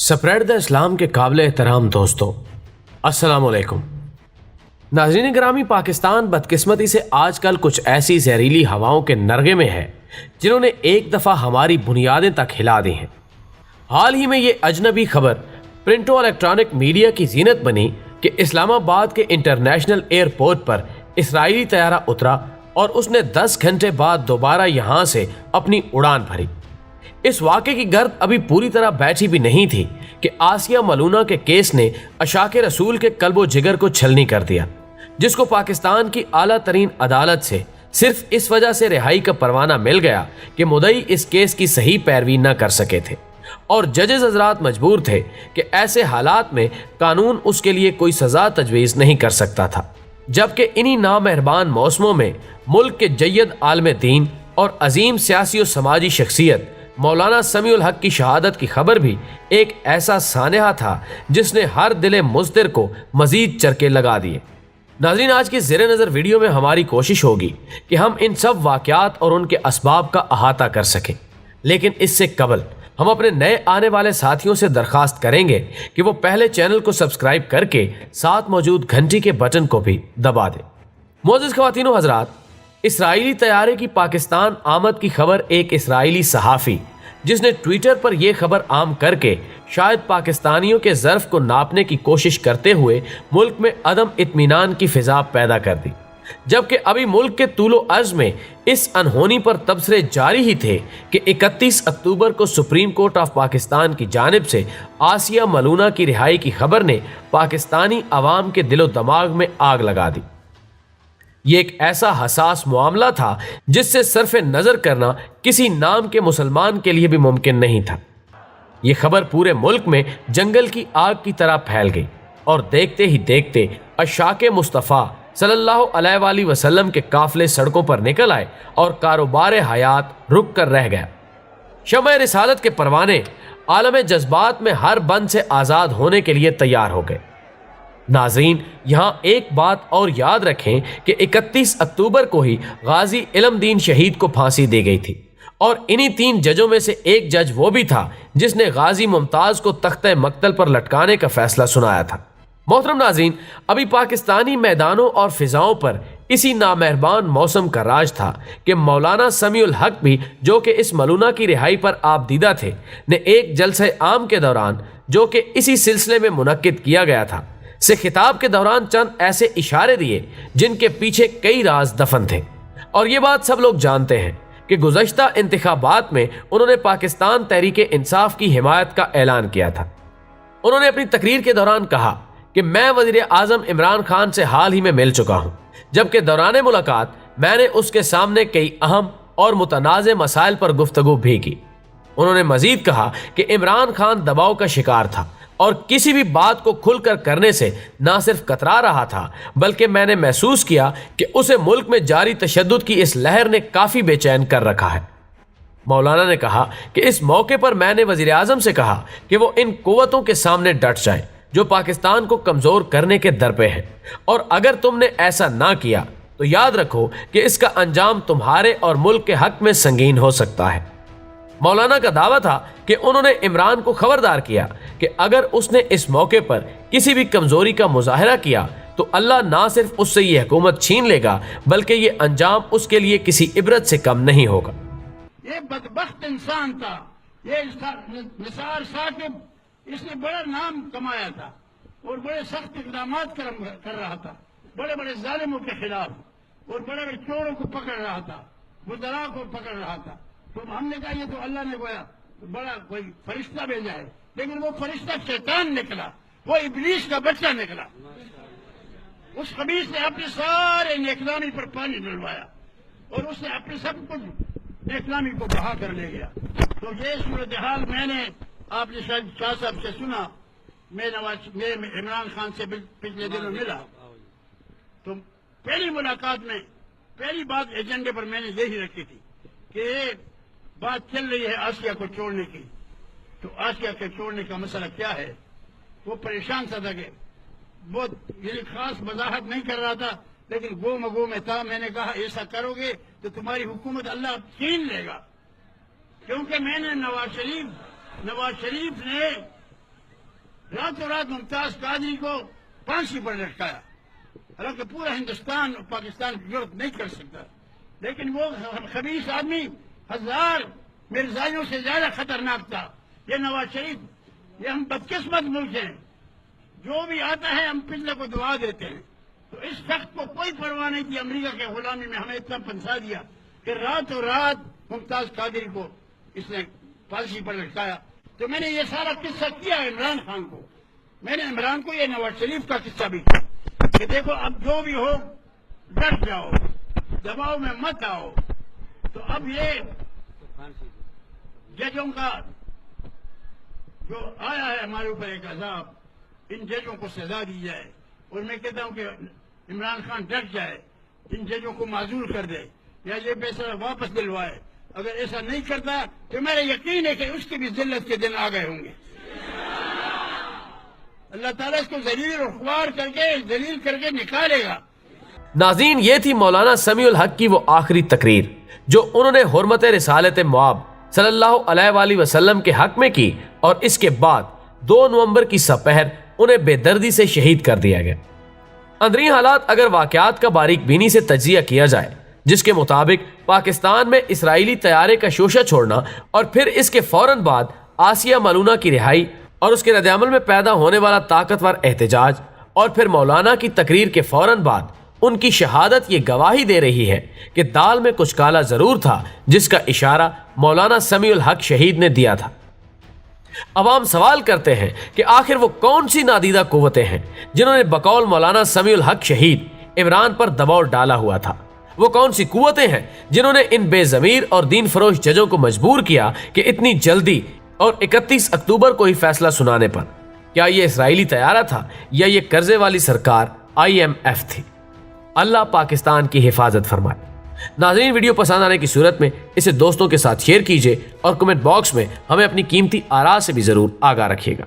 Spread the इस्लाम के काबिल एहतराम दोस्तों, अस्सलाम वालेकुम। नाज़रीन ग्रामी, पाकिस्तान बदकिस्मती से आजकल कुछ ऐसी जहरीली हवाओं के नरगे में है जिन्होंने एक दफ़ा हमारी बुनियादें तक हिला दी हैं। हाल ही में ये अजनबी खबर प्रिंट और इलेक्ट्रॉनिक मीडिया की जीनत बनी कि इस्लामाबाद के इंटरनेशनल एयरपोर्ट पर इसराइली तैयारा उतरा और उसने 10 घंटे बाद दोबारा यहाँ से अपनी उड़ान भरी। इस वाक़े की गर्द अभी पूरी तरह बैठी भी नहीं थी कि आसिया मलूना के केस ने अशाके रसूल के कल्बो जिगर को छलनी कर दिया, जिसको पाकिस्तान की आला तरीन अदालत से सिर्फ इस वजह से रिहाई का परवाना मिल गया कि मुद्दई इस केस की सही पैरवी न कर सके थे और जजेस हजरात मजबूर थे कि ऐसे हालात में कानून उसके लिए कोई सजा तजवीज़ नहीं कर सकता था। जबकि इन्हीं नामेहरबान मौसमों में मुल्क के जय्यद आलम दीन और अजीम सियासी और समाजी शख्सियत मौलाना समीउल हक की शहादत की खबर भी एक ऐसा सानेहा था जिसने हर दिले मुज़दिर को मजीद चरके लगा दिए। नाज़रीन, आज की ज़ेरे नज़र वीडियो में हमारी कोशिश होगी कि हम इन सब वाक़यात और उनके असबाब का अहाता कर सकें, लेकिन इससे कबल हम अपने नए आने वाले साथियों से दरख्वास्त करेंगे कि वो पहले चैनल को सब्सक्राइब करके साथ मौजूद घंटी के बटन को भी दबा दें। मोअज़्ज़िज़ ख़वातीन व हज़रात, इसराइली तैयारे की पाकिस्तान आमद की खबर एक इसराइली सहाफ़ी जिसने ट्विटर पर यह खबर आम करके शायद पाकिस्तानियों के ज़र्फ़ को नापने की कोशिश करते हुए मुल्क में अदम इत्मीनान की फ़िज़ा पैदा कर दी, जबकि अभी मुल्क के तूलो अर्ज़ में इस अनहोनी पर तबसरे जारी ही थे कि 31 अक्टूबर को सुप्रीम कोर्ट ऑफ पाकिस्तान की जानिब से आसिया मलूना की रिहाई की खबर ने पाकिस्तानी अवाम के दिलो दिमाग में आग लगा दी। ये एक ऐसा हसास मामला था जिससे सरफ नज़र करना किसी नाम के मुसलमान के लिए भी मुमकिन नहीं था। ये खबर पूरे मुल्क में जंगल की आग की तरह फैल गई और देखते ही देखते अशाके मुस्तफ़ा सल्लल्लाहु अलैहि वसल्लम के काफ़िले सड़कों पर निकल आए और कारोबार हयात रुक कर रह गया। शमअ रिसालत के परवाने आलम जज्बात में हर बंद से आज़ाद होने के लिए तैयार हो गए। नाज़रीन, यहाँ एक बात और याद रखें कि 31 अक्टूबर को ही गाजी इल्मदीन शहीद को फांसी दी गई थी और इन्हीं 3 जजों में से एक जज वो भी था जिसने गाजी मुमताज़ को तख्ते मक्तल पर लटकाने का फैसला सुनाया था। मोहतरम नाज़रीन, अभी पाकिस्तानी मैदानों और फ़िज़ाओं पर इसी नामेहरबान मौसम का राज था कि मौलाना समीउल हक भी, जो कि इस मलूना की रिहाई पर आबदीदा थे, ने एक जलसे आम के दौरान, जो कि इसी सिलसिले में मुनक्किद किया गया था, से खिताब के दौरान चंद ऐसे इशारे दिए जिनके पीछे कई राज दफन थे। और ये बात सब लोग जानते हैं कि गुज़श्ता इंतखाबात में उन्होंने पाकिस्तान तहरीक इंसाफ की हिमायत का ऐलान किया था। उन्होंने अपनी तकरीर के दौरान कहा कि मैं वज़ीर आज़म इमरान खान से हाल ही में मिल चुका हूँ, जबकि दौरान मुलाकात मैंने उसके सामने कई अहम और मुतनाज़ मसाइल पर गुफ्तगू भी की। उन्होंने मजीद कहा कि इमरान खान दबाव का शिकार था और किसी भी बात को खुलकर करने से ना सिर्फ कतरा रहा था, बल्कि मैंने महसूस किया कि उसे मुल्क में जारी तशद्दुद की इस लहर ने काफ़ी बेचैन कर रखा है। मौलाना ने कहा कि इस मौके पर मैंने वज़ीर आज़म से कहा कि वो इन कुव्वतों के सामने डट जाएं जो पाकिस्तान को कमज़ोर करने के दर पे हैं, और अगर तुमने ऐसा ना किया तो याद रखो कि इसका अंजाम तुम्हारे और मुल्क के हक में संगीन हो सकता है। मौलाना का दावा था कि उन्होंने इमरान को खबरदार किया कि अगर उसने इस मौके पर किसी भी कमजोरी का मुजाहरा किया तो अल्लाह ना सिर्फ उससे ये हुकूमत छीन लेगा, बल्कि ये अंजाम उसके लिए किसी इबरत से कम नहीं होगा। ये बदबख्त इंसान था, ये निसार साकिब, इसने बड़ा नाम कमाया था और बड़े सख्त इक़दाम कर रहा था, बड़े बड़े जालिमों के खिलाफ, और बड़े बड़े चोरों को पकड़ रहा था, बुज़रा को पकड़ रहा था। तो हमने कहा ये तो अल्लाह ने गोया बड़ा कोई फरिश्ता भेजा है, लेकिन वो फरिश्ता शैतान निकला, वो इब्लीस का बच्चा निकला। उस खबीस ने अपने सारे नेकलामी पर पानी डलवाया और उसने अपने सब कुछ नेकलामी को बहा कर ले गया। तो ये सूरत हाल मैंने, आपने शायद शाह साहब से सुना, मैं इमरान खान से पिछले दिनों मिला, तो पहली मुलाकात में पहली बात एजेंडे पर मैंने यही रखी थी कि बात चल रही है आसिया को छोड़ने की, तो आसिया के छोड़ने का मसला क्या है। वो परेशान सा था कि बहुत ये खास वजाहत नहीं कर रहा था, लेकिन गो मगो में था। मैंने कहा ऐसा करोगे तो तुम्हारी हुकूमत अल्लाह छीन लेगा, क्योंकि मैंने नवाज शरीफ ने راتوں رات ممتاز قادری کو پھانسی پر لٹکایا، حالانکہ پورا ہندوستان اور پاکستان کی ضرورت نہیں کر سکتا، لیکن وہ خبیث آدمی 1000 مرزائیوں سے زیادہ خطرناک تھا۔ یہ نواز شریف، یہ ہم بدقسمت ملک ہیں، جو بھی آتا ہے ہم پچھلے کو دعا دیتے ہیں۔ تو اس شخص کو کوئی پرواہ نہیں تھی، امریکہ کے غلامی میں ہمیں اتنا پھنسا دیا کہ راتوں رات ممتاز قادری کو اس نے پھانسی پر لٹکایا۔ تو میں نے یہ سارا قصہ کیا عمران خان کو، میں نے عمران کو یہ نواز شریف کا قصہ بھی کیا کہ دیکھو اب جو بھی ہو ڈٹ جاؤ، دباؤ میں مت آؤ۔ تو اب یہ ججوں کا جو آیا ہے ہمارے اوپر ایک عذاب، ان ججوں کو سزا دی جائے، اور میں کہتا ہوں کہ عمران خان ڈٹ جائے، ان ججوں کو معذور کر دے یا یہ پیسہ واپس دلوائے۔ اگر ایسا نہیں کرتا تو میرا یقین ہے کہ اس کی بھی ذلت کے دن آ گئے ہوں گے۔ اللہ تعالیٰ اس کو ذلیل اور خوار کر کے نکالے گا۔ ناظرین، یہ تھی مولانا سمیع الحق کی وہ آخری تقریر جو انہوں نے حرمت رسالت مواب صلی اللہ علیہ وآلہ وسلم کے حق میں کی، اور اس کے بعد 2 نومبر کی سپہر انہیں بے دردی سے شہید کر دیا گیا۔ اندرین حالات اگر واقعات کا باریک بینی سے تجزیہ کیا جائے، جس کے مطابق پاکستان میں اسرائیلی طیارے کا شوشہ چھوڑنا اور پھر اس کے فوراً بعد آسیہ ملونہ کی رہائی اور اس کے رد عمل میں پیدا ہونے والا طاقتور احتجاج، اور پھر مولانا کی تقریر کے فوراً بعد ان کی شہادت، یہ گواہی دے رہی ہے کہ دال میں کچھ کالا ضرور تھا، جس کا اشارہ مولانا سمیع الحق شہید نے دیا تھا۔ عوام سوال کرتے ہیں کہ آخر وہ کون سی نادیدہ قوتیں ہیں جنہوں نے بقول مولانا سمیع الحق شہید عمران پر دباؤ ڈالا ہوا تھا؟ وہ کون سی قوتیں ہیں جنہوں نے ان بے ضمیر اور دین فروش ججوں کو مجبور کیا کہ اتنی جلدی اور 31 اکتوبر کو ہی فیصلہ سنانے پر؟ کیا یہ اسرائیلی طیارہ تھا یا یہ قرضے والی سرکار IMF تھی؟ اللہ پاکستان کی حفاظت فرمائے۔ ناظرین، ویڈیو پسند آنے کی صورت میں اسے دوستوں کے ساتھ شیئر کیجیے اور کمنٹ باکس میں ہمیں اپنی قیمتی آراء سے بھی ضرور آگاہ رکھیے گا۔